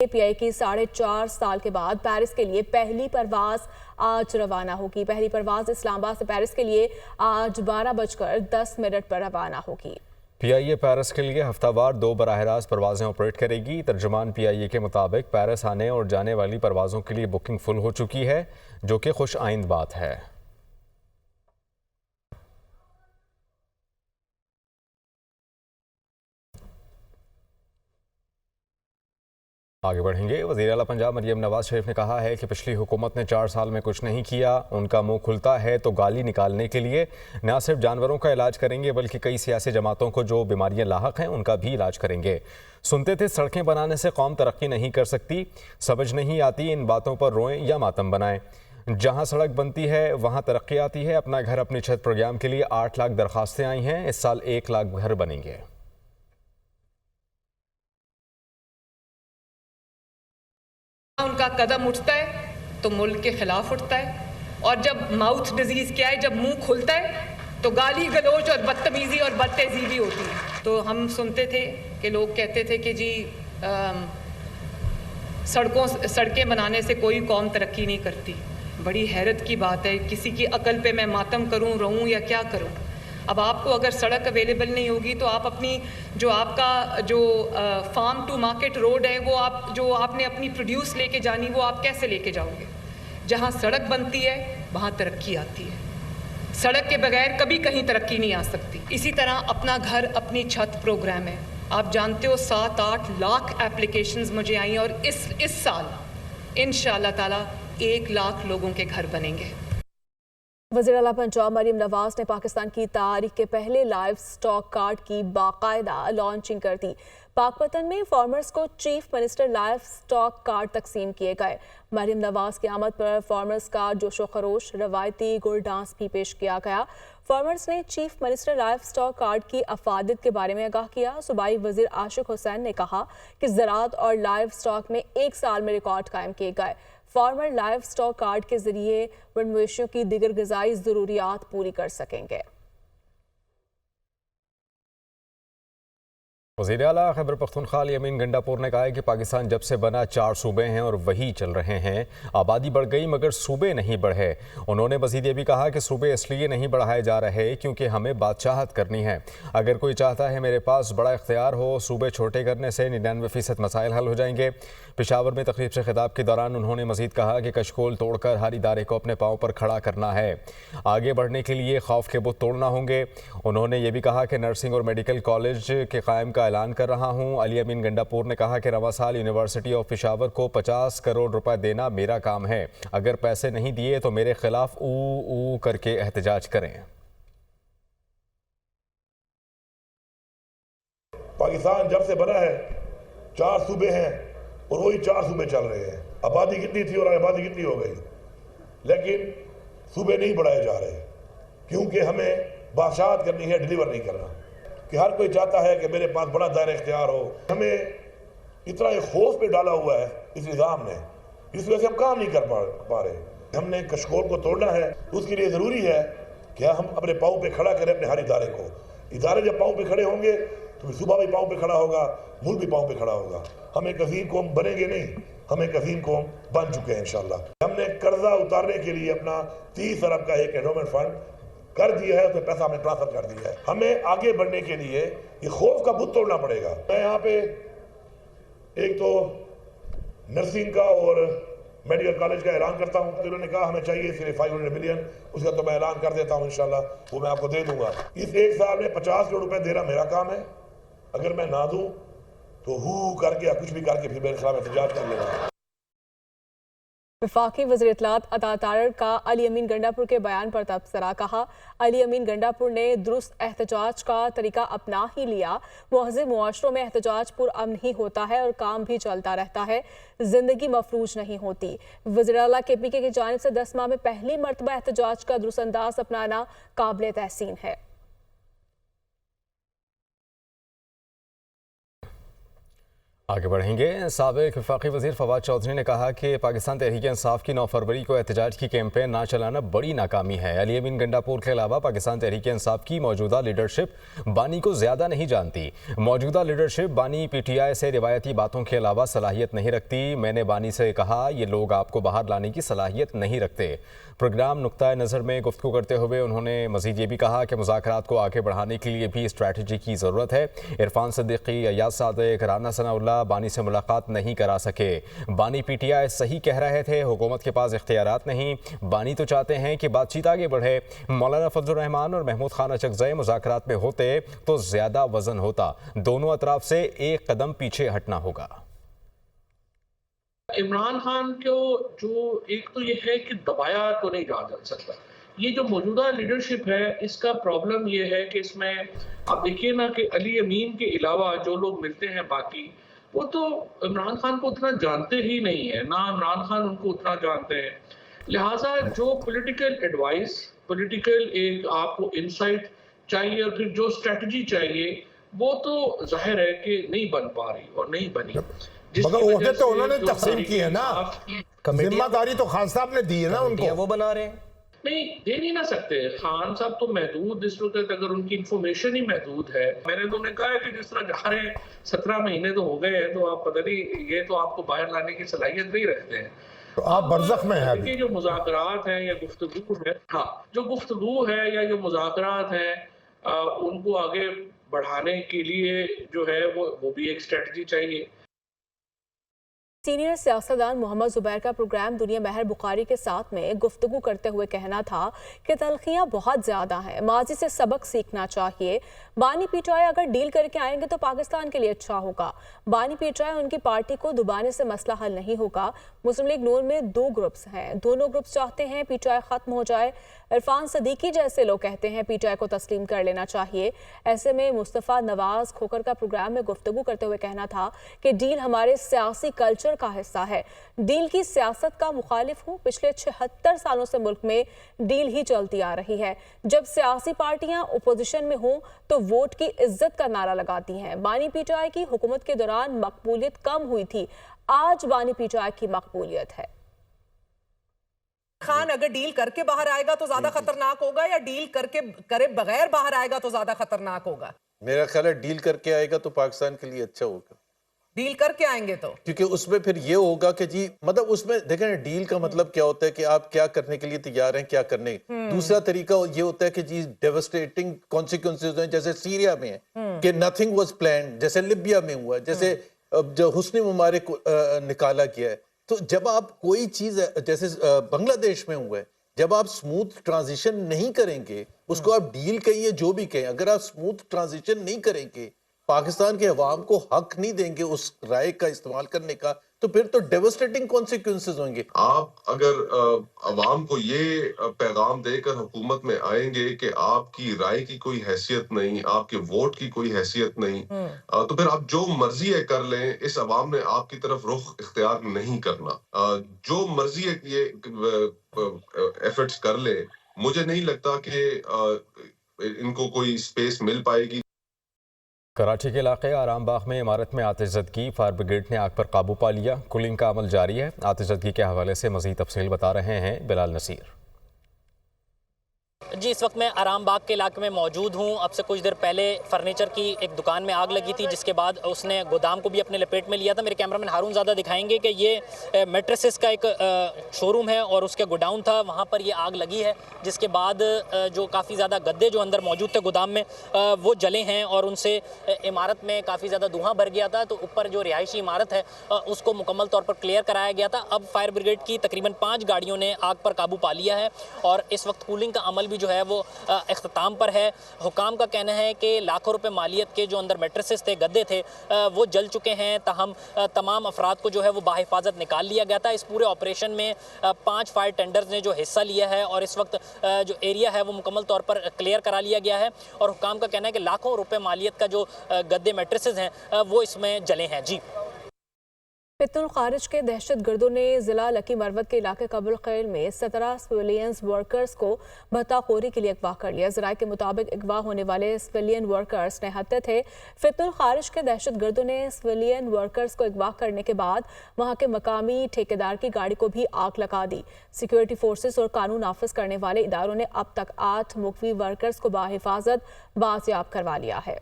PIA की 4.5 साल के बाद पेरिस के लिए पहली परवाज आज रवाना होगी। पहली परवाज इस्लामाबाद से पेरिस के लिए आज 12:10 पर रवाना होगी। पीआईए पेरिस के लिए हफ्तावार 2 बराह-रास्त परवाजें ऑपरेट करेगी। तर्जुमान पीआईए के मुताबिक पेरिस आने और जाने वाली परवाज़ों के लिए बुकिंग फुल हो चुकी है, जो कि खुश आइंद बात है। आगे बढ़ेंगे। वज़ीर आला पंजाब मरियम नवाज शरीफ ने कहा है कि पिछली हुकूमत ने 4 साल में कुछ नहीं किया। उनका मुंह खुलता है तो गाली निकालने के लिए न सिर्फ जानवरों का इलाज करेंगे बल्कि कई सियासी जमातों को जो बीमारियां लाहक हैं उनका भी इलाज करेंगे। सुनते थे सड़कें बनाने से कौम तरक्की नहीं कर सकती, समझ नहीं आती इन बातों पर रोएं या मातम बनाएं। जहां सड़क बनती है वहां तरक्की आती है। अपना घर अपनी छत प्रोग्राम के लिए 8 लाख दरखास्तें आई हैं। इस साल 1 लाख घर बनेंगे। उनका कदम उठता है तो मुल्क के खिलाफ उठता है, और जब माउथ डिजीज क्या है, जब मुंह खुलता है तो गाली गलोच और बदतमीजी और बदतहजीबी होती है। तो हम सुनते थे कि लोग कहते थे कि जी सड़कें बनाने से कोई कौम तरक्की नहीं करती। बड़ी हैरत की बात है, किसी की अकल पे मैं मातम करूं, रहूं या क्या करूं। अब आपको अगर सड़क अवेलेबल नहीं होगी तो आप अपनी जो फार्म टू मार्केट रोड है वो आपने अपनी प्रोड्यूस लेके जानी, वो आप कैसे लेके जाओगे। जहाँ सड़क बनती है वहाँ तरक्की आती है। सड़क के बगैर कभी कहीं तरक्की नहीं आ सकती। इसी तरह अपना घर अपनी छत प्रोग्राम है। आप जानते हो 7-8 लाख एप्लीकेशंस मुझे आई और इस साल इंशाअल्लाह ताला 1 लाख लोगों के घर बनेंगे। वज़ीर आला पंजाब मरियम नवाज ने पाकिस्तान की तारीख के पहले लाइव स्टॉक कार्ड की बाकायदा लॉन्चिंग कर दी। पाकपतन में फार्मर्स को chief minister live stock card तकसीम किए गए। मरियम नवाज की आमद पर फार्मर्स का जोशो खरोश, रवायती गुल डांस भी पेश किया गया। फार्मर्स ने chief minister live stock card की अफादत के बारे में आगाह किया। सूबाई वज़ीर आशिक हुसैन ने कहा कि ज़राअत और लाइव स्टॉक में 1 साल में रिकॉर्ड कायम किए गए। फार्मर लाइव स्टॉक कार्ड के जरिए मवेशियों की दीगर ग़िज़ाई ज़रूरियात पूरी कर सकेंगे। वज़ीर आला खैबर पख्तूनख्वा अली अमीन गंडापुर ने कहा है कि पाकिस्तान जब से बना 4 सूबे हैं और वही चल रहे हैं। आबादी बढ़ गई मगर सूबे नहीं बढ़े। उन्होंने मज़ीद ये भी कहा कि सूबे इसलिए नहीं बढ़ाए जा रहे क्योंकि हमें बादशाहत करनी है। अगर कोई चाहता है मेरे पास बड़ा इख्तियार हो, सूबे छोटे करने से 99% मसाइल हल हो जाएंगे। पेशावर में तकरीब से खिताब के दौरान उन्होंने मज़ीद कहा कि कशकोल तोड़कर हर इदारे को अपने पाँव पर खड़ा करना है। आगे बढ़ने के लिए खौफ के बुत तोड़ना होंगे। उन्होंने ये भी कहा कि नर्सिंग और मेडिकल कॉलेज के कायम का ऐलान कर रहा हूं। अली अमीन गंडापुर ने कहा कि रवा साल यूनिवर्सिटी ऑफ पेशावर को 50 करोड़ रुपए देना मेरा काम है। अगर पैसे नहीं दिए तो मेरे खिलाफ ऊ करके एहतजाज करें। पाकिस्तान जब से बना है 4 सूबे हैं और वही 4 सूबे चल रहे हैं। आबादी कितनी थी और आबादी कितनी हो गई, लेकिन सूबे नहीं बढ़ाए जा रहे क्योंकि हमें बादशाहत करनी है, डिलीवर नहीं करना। कि हर कोई चाहता है कि मेरे पास बड़ा दायरा इख्तियार हो। हमें इतना एक खौफ पे डाला हुआ है इस निज़ाम ने, इस वजह से हम काम नहीं कर पा रहे। हमने कशकोल को तोड़ना है, उसके लिए ज़रूरी है कि हम अपने पाँव पे खड़ा करें अपने हर इदारे को। इदारे जब पाँव पे खड़े होंगे तो सूबा भी पाँव पे खड़ा होगा, मुल्क भी पाँव पे खड़ा होगा। हम एक अजीम कौम बनेंगे नहीं, हम एक अजीम कौम बन चुके हैं इंशाल्लाह। हमने कर्जा उतारने के लिए अपना 30 अरब का एक एंडोमेंट फंड कर दिया है, उसमें पैसा हमने ट्रांसफर कर दिया है। हमें आगे बढ़ने के लिए ये खौफ का बुत तोड़ना पड़ेगा। मैं यहाँ पे एक तो नर्सिंग का और मेडिकल कॉलेज का ऐलान करता हूँ। तो उन्होंने कहा हमें चाहिए सिर्फ 500 मिलियन, उसका तो मैं ऐलान कर देता हूँ इंशाल्लाह, वो मैं आपको दे दूंगा। इस 1 साल में 50 करोड़ रुपए देना मेरा काम है। अगर मैं ना दूं तो हु करके या कुछ भी करके फिर मेरे खिलाफ एहतजाज कर लेगा। वफाकी वज़ीर इत्तलात अता तारड़ का अली अमीन गंडापुर के बयान पर तबसरा। कहा अली अमीन गंडापुर ने दुरुस्त एहतजाज का तरीका अपना ही लिया। महज़ब मुआशरों में एहतजाज पुरअमन ही होता है और काम भी चलता रहता है, जिंदगी मफलूज नहीं होती। वज़ीर आला KPK की जानिब से 10 माह में पहली मरतबा एहतजाज का दुरुस्त अंदाज अपनाना काबिल तहसीन है। आगे बढ़ेंगे। साबिक वफाकी वज़ीर फवाद चौधरी ने कहा कि पाकिस्तान तहरीक-ए-इंसाफ की 9 फरवरी को एहतजाज की कैंपेन ना चलाना बड़ी नाकामी है। अली अमीन गंडापुर के अलावा पाकिस्तान तहरीक-ए-इंसाफ की मौजूदा लीडरशिप बानी को ज़्यादा नहीं जानती। मौजूदा लीडरशिप बानी PTI से रिवायती बातों के अलावा सलाहियत नहीं रखती। मैंने बानी से कहा ये लोग आपको बाहर लाने की सलाहियत नहीं रखते। प्रोग्राम नुक्ता नज़र में गुफ्तगू करते हुए उन्होंने मज़ीद ये भी कहा कि मुज़ाकरात को आगे बढ़ाने के लिए भी स्ट्रैटेजी की ज़रूरत है। इरफान सिद्दीकी, अय्याज सादिक, राना सनाउल्लाह बानी से मुलाकात नहीं करा सके। बानी PTI सही कह रहे थे, हुकूमत के पास इख्तियारात नहीं। बानी तो चाहते हैं कि बातचीत आगे बढ़े। मौलाना फजलुर रहमान और महमूद खान अचकज़ई मुज़ाकरात में होते तो ज़्यादा वजन होता। दोनों अतराफ से एक कदम पीछे हटना होगा। इमरान खान को जो एक तो ये है कि दबाया तो नहीं जा सकता। ये जो मौजूदा लीडरशिप है इसका प्रॉब्लम ये है कि इसमें आप देखिए ना कि अली अमीन के अलावा जो लोग मिलते हैं बाकी वो तो इमरान खान को उतना जानते ही नहीं है, ना इमरान खान उनको उतना जानते हैं। लिहाजा जो पॉलिटिकल एडवाइस, पॉलिटिकल एक आपको इंसाइट चाहिए और फिर जो स्ट्रेटजी चाहिए वो तो जाहिर है कि नहीं बन पा रही और नहीं बनी। मगर ओहदे तो उन्होंने तकसीम की है ना, जिम्मेदारी तो खान साहब ने दी है ना उनको, वो बना रहे हैं। नहीं दे नहीं ना सकते। खान साहब तो महदूद इस वक्त, अगर उनकी इंफॉर्मेशन ही महदूद है। मैंने तो उन्हें कहा है कि जिस तरह जा रहे हैं 17 महीने तो हो गए हैं, तो आप पता नहीं ये तो आपको बाहर लाने की सलाहियत नहीं रखते हैं। तो आप बरज़ख में हैं अभी। जो मुज़ाकरात हैं या गुफ्तगू है, हाँ जो गुफ्तगू है या जो मुज़ाकरात हैं उनको आगे बढ़ाने के लिए जो है वो भी एक स्ट्रेटजी चाहिए। सीनियर सियासतदान मोहम्मद जुबैर का प्रोग्राम दुनिया महर बुखारी के साथ में गुफ्तगू करते हुए कहना था कि तलखियाँ बहुत ज़्यादा हैं, माजी से सबक सीखना चाहिए। बानी PTI अगर डील करके आएंगे तो पाकिस्तान के लिए अच्छा होगा। बानी PTI उनकी पार्टी को दुबाने से मसला हल नहीं होगा। मुस्लिम लीग नून में 2 ग्रुप्स हैं, दोनों ग्रुप्स चाहते हैं PTI ख़त्म हो जाए। इरफान सिद्दीकी जैसे लोग कहते हैं PTI को तस्लीम कर लेना चाहिए। ऐसे में मुस्तफ़ा नवाज खोखर का प्रोग्राम में गुफ्तगू करते हुए कहना था कि डील हमारे सियासी कल्चर का हिस्सा है। डील की सियासत का मुखालिफ हूँ। पिछले 76 सालों से मुल्क में डील ही चलती आ रही है। जब सियासी पार्टियां ओपोजिशन में हों तो वोट की इज्जत का नारा लगाती हैं। बानी PTI की हुकूमत के दौरान मकबूलियत कम हुई थी, आज बानी PTI की मकबूलियत है। खान अगर डील करके बाहर आएगा तो ज्यादा खतरनाक होगा या डील करे बगैर बाहर आएगा तो ज्यादा खतरनाक होगा? मेरा ख्याल है डील करके आएगा तो पाकिस्तान के लिए अच्छा होगा। डील करके आएंगे तो क्योंकि उसमें फिर ये होगा कि जी मतलब उसमें देखें ना, डील का मतलब क्या होता है कि आप क्या करने के लिए तैयार हैं, क्या करने। दूसरा तरीका ये होता है कि जी डेवास्टेटिंग कॉन्सिक्वेंसेज हैं, जैसे सीरिया में है कि नथिंग वाज प्लान्ड, जैसे लिबिया में हुआ, जैसे जो हुस्नी मुबारक को निकाला गया है। तो जब आप कोई चीज जैसे बांग्लादेश में हुआ है, जब आप स्मूथ ट्रांजिशन नहीं करेंगे, उसको आप डील कहिए जो भी कहें, अगर आप स्मूथ ट्रांजिशन नहीं करेंगे, पाकिस्तान के अवाम को हक नहीं देंगे उस राय का इस्तेमाल करने का, तो फिर तो डेवास्टेटिंग कॉन्सिक्वेंसेज होंगे। आप अगर अवाम को ये पैगाम देकर हुकूमत में आएंगे कि आपकी राय की कोई हैसियत नहीं, आपके वोट की कोई हैसियत नहीं, तो फिर आप जो मर्जी है कर लें, इस अवाम ने आपकी तरफ रुख इख्तियार नहीं करना। जो मर्जी है ये एफर्ट्स कर ले, मुझे नहीं लगता कि इनको कोई स्पेस मिल पाएगी। कराची के इलाके आरामबाग में इमारत में आतिशज़दगी, फायर ब्रिगेड ने आग पर काबू पा लिया। कूलिंग का अमल जारी है। आतिशज़दगी के हवाले से मज़ीद तफसील बता रहे हैं बिलाल नसीर। जी, इस वक्त मैं आरामबाग के इलाके में मौजूद हूँ। अब से कुछ देर पहले फर्नीचर की एक दुकान में आग लगी थी, जिसके बाद उसने गोदाम को भी अपने लपेट में लिया था। मेरे कैमरामैन हारून ज़्यादा दिखाएंगे कि ये मैट्रेसेस का एक शोरूम है और उसके गोडाउन था, वहाँ पर ये आग लगी है। जिसके बाद जो काफ़ी ज़्यादा गद्दे जो अंदर मौजूद थे गोदाम में वो जले हैं और उनसे इमारत में काफ़ी ज़्यादा धुआं भर गया था। तो ऊपर जो रिहायशी इमारत है उसको मुकम्मल तौर पर क्लियर कराया गया था। अब फायर ब्रिगेड की तकरीबन 5 गाड़ियों ने आग पर काबू पा लिया है और इस वक्त कूलिंग का अमल भी जो है वो इख्तिताम पर है। हुकाम का कहना है कि लाखों रुपए मालियत के जो अंदर मैट्रेसेस थे, गद्दे थे, वो जल चुके हैं। ताहम तमाम अफराद को जो है वो बाहिफाजत निकाल लिया गया था। इस पूरे ऑपरेशन में 5 फायर टेंडर्स ने जो हिस्सा लिया है और इस वक्त जो एरिया है वो मुकम्मल तौर पर क्लियर करा लिया गया है। और हुकाम का कहना है कि लाखों रुपए मालियत का जो गद्दे मैट्रेसेस हैं वो इसमें जले हैं। जी। फितनुल खारिज के दहशत गर्दों ने जिला लकी मरवत के इलाके कबुल खैल में 17 सिविलियंस वर्कर्स को भत्ताखोरी के लिए अगवा कर लिया। ज़राए के मुताबिक अगवा होने वाले सिविलियन वर्कर्स निहत्ते थे। फितनुल खारिज के दहशत गर्दों ने सिविलियन वर्कर्स को अगवा करने के बाद वहां के मकामी ठेकेदार की गाड़ी को भी आग लगा दी। सिक्योरिटी फोर्सेस और कानून नाफिज करने वाले इदारों ने अब तक 8 मुखवी वर्कर्स को बाहिफाजत बाजियाब करवा लिया है।